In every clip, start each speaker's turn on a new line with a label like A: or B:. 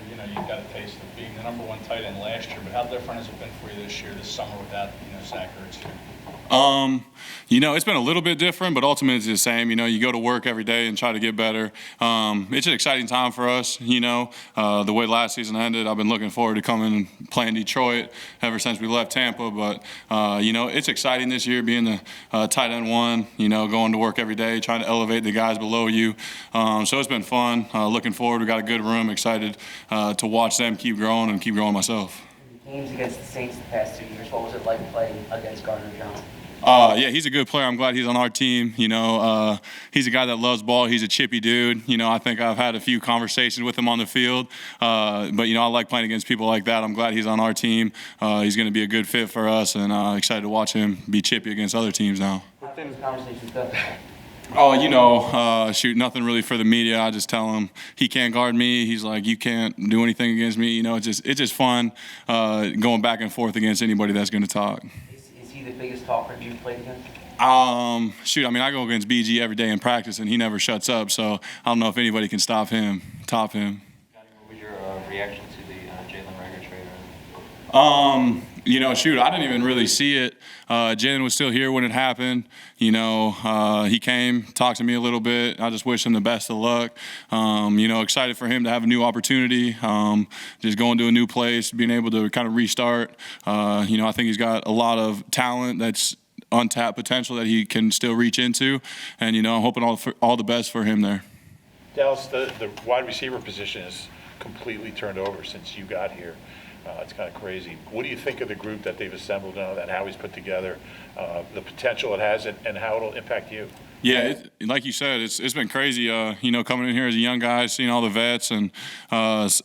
A: you know, you got a taste of being the #1 tight end last year, but how different has it been for you this year, this summer, without, you know, Zach Ertz here?
B: You know, it's been a little bit different, but ultimately it's the same. You know, you go to work every day and try to get better. It's an exciting time for us, you know. The way last season ended, I've been looking forward to coming and playing Detroit ever since we left Tampa. But, you know, it's exciting this year being the tight end 1, you know, going to work every day, trying to elevate the guys below you. So it's been fun. Looking forward. We got a good room. Excited to watch them keep growing and keep growing myself.
C: Games against the Saints the past 2 years, what was it like playing against Gardner-Johnson?
B: Yeah, he's a good player. I'm glad he's on our team. You know, he's a guy that loves ball. He's a chippy dude. You know, I think I've had a few conversations with him on the field. But, you know, I like playing against people like that. I'm glad he's on our team. He's going to be a good fit for us, and excited to watch him be chippy against other teams now.
C: How have those conversations go?
B: Oh, you know, shoot, nothing really for the media. I just tell him he can't guard me. He's like, you can't do anything against me. You know, it's just fun going back and forth against anybody that's going to talk.
C: Is he the biggest talker you've played against?
B: Shoot, I mean, I go against BG every day in practice, and he never shuts up. So I don't know if anybody can top him.
D: What was your reaction to the Jalen Reagor trade?
B: You know, shoot, I didn't even really see it. Jalen was still here when it happened. You know, he came, talked to me a little bit. I just wish him the best of luck. You know, excited for him to have a new opportunity, just going to a new place, being able to kind of restart. You know, I think he's got a lot of talent that's untapped potential that he can still reach into. And, you know, I'm hoping all the best for him there.
E: Dallas, the wide receiver position is completely turned over since you got here. It's kind of crazy. What do you think of the group that they've assembled now, and how he's put together, the potential it has, and how it'll impact you?
B: Yeah, like you said, it's been crazy. You know, coming in here as a young guy, seeing all the vets, and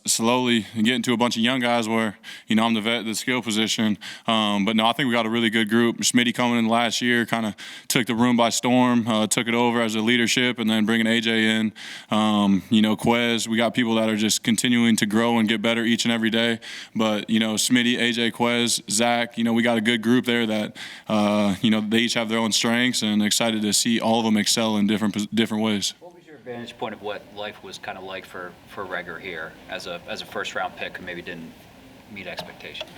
B: slowly getting to a bunch of young guys where, you know, I'm the vet, the skill position. But no, I think we got a really good group. Smitty coming in last year kind of took the room by storm, took it over as a leadership, and then bringing AJ in. You know, Quez, we got people that are just continuing to grow and get better each and every day. But, you know, Smitty, AJ, Quez, Zach, you know, we got a good group there that, you know, they each have their own strengths, and excited to see all of them excel in different ways.
F: What was your vantage point of what life was kind of like for Reagor here as a first-round pick who maybe didn't meet expectations?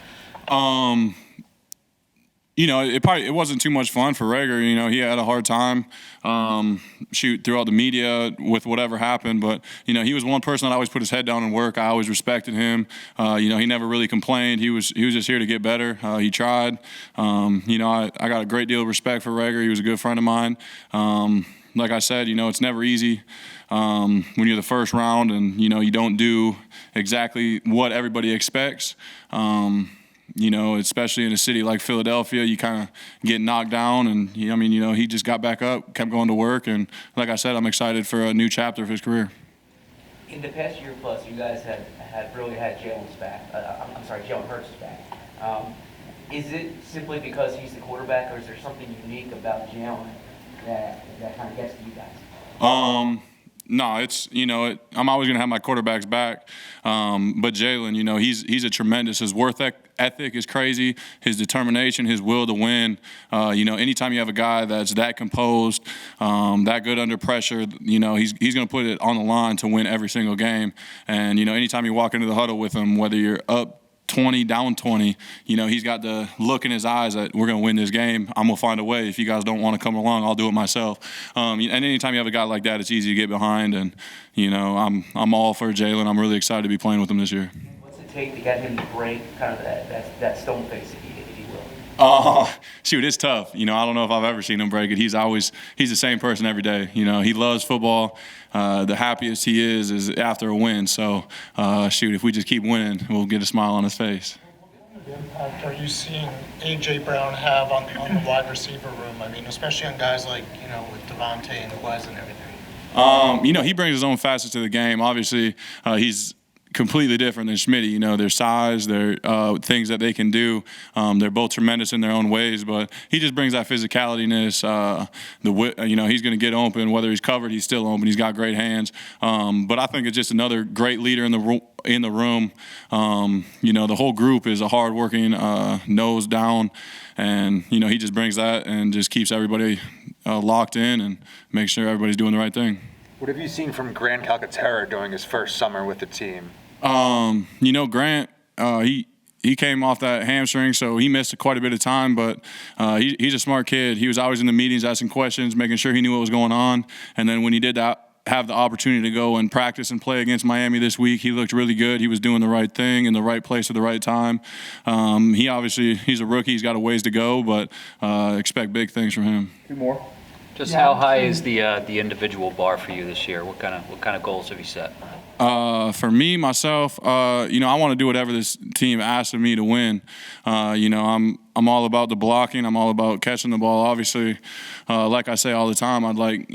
B: You know, it wasn't too much fun for Reagor. You know, he had a hard time throughout the media with whatever happened. But, you know, he was one person that always put his head down and work. I always respected him. You know, he never really complained. He was just here to get better. He tried. You know, I got a great deal of respect for Reagor. He was a good friend of mine. Like I said, you know, it's never easy when you're the first round and, you know, you don't do exactly what everybody expects. You know, especially in a city like Philadelphia, you kind of get knocked down, and I mean, you know, he just got back up, kept going to work, and like I said, I'm excited for a new chapter of his career.
C: In the past year plus, you guys have really had Jalen's back. Jalen Hurts' back. Is it simply because he's the quarterback, or is there something unique about Jalen that kind of gets to you guys?
B: No, it's, you know, I'm always going to have my quarterbacks back. But Jalen, you know, he's a tremendous. His work ethic is crazy. His determination, his will to win. You know, anytime you have a guy that's that composed, that good under pressure, you know, he's going to put it on the line to win every single game. And, you know, anytime you walk into the huddle with him, whether you're up 20, down 20, you know, he's got the look in his eyes that we're going to win this game. I'm going to find a way. If you guys don't want to come along, I'll do it myself. And anytime you have a guy like that, it's easy to get behind. And, you know, I'm all for Jalen. I'm really excited to be playing with him this year.
C: What's it take to get him to break kind of that stone face, if you will?
B: Shoot, it's tough. You know, I don't know if I've ever seen him break it. He's the same person every day. You know, he loves football. The happiest he is after a win. So, shoot, if we just keep winning, we'll get a smile on his face.
G: What impact are you seeing A.J. Brown have on the wide receiver room? I mean, especially on guys like, you know, with Devontae and Quez and everything.
B: You know, he brings his own facets to the game. Obviously, he's completely different than Schmitty. You know, their size, their things that they can do. They're both tremendous in their own ways, but he just brings that physicalityness. You know, he's going to get open. Whether he's covered, he's still open. He's got great hands. But I think it's just another great leader in the room. You know, the whole group is a hard-working, nose down, and, you know, he just brings that and just keeps everybody locked in and makes sure everybody's doing the right thing.
H: What have you seen from Grant Calcaterra during his first summer with the team?
B: Grant, he came off that hamstring, so he missed quite a bit of time, but he's a smart kid. He was always in the meetings asking questions, making sure he knew what was going on. And then when he did have the opportunity to go and practice and play against Miami this week, he looked really good. He was doing the right thing in the right place at the right time. He's a rookie. He's got a ways to go, but expect big things from him.
H: Two more.
F: Just how high is the individual bar for you this year? What kind of goals have you set?
B: For me, myself, I want to do whatever this team asks of me to win. I'm all about the blocking. I'm all about catching the ball. Obviously, like I say all the time, I'd like,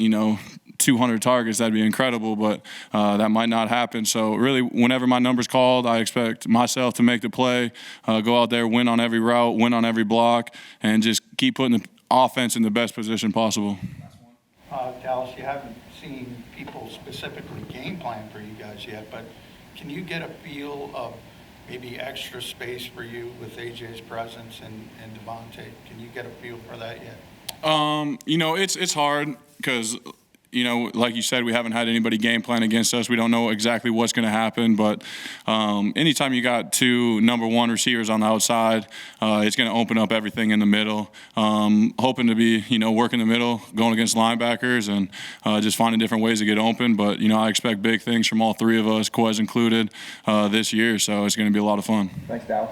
B: 200 targets. That'd be incredible, but that might not happen. So really, whenever my number's called, I expect myself to make the play, go out there, win on every route, win on every block, and just keep putting the offense in the best position possible.
H: Dallas, you haven't seen people specifically game plan for you guys yet, but can you get a feel of maybe extra space for you with AJ's presence and Devontae? Can you get a feel for that yet?
B: It's hard because like you said, we haven't had anybody game plan against us. We don't know exactly what's going to happen, but anytime you got two number one receivers on the outside, it's going to open up everything in the middle. Hoping to be, working the middle, going against linebackers, and just finding different ways to get open. But, I expect big things from all three of us, Quez included, this year, so it's going to be a lot of fun.
H: Thanks, Dallas.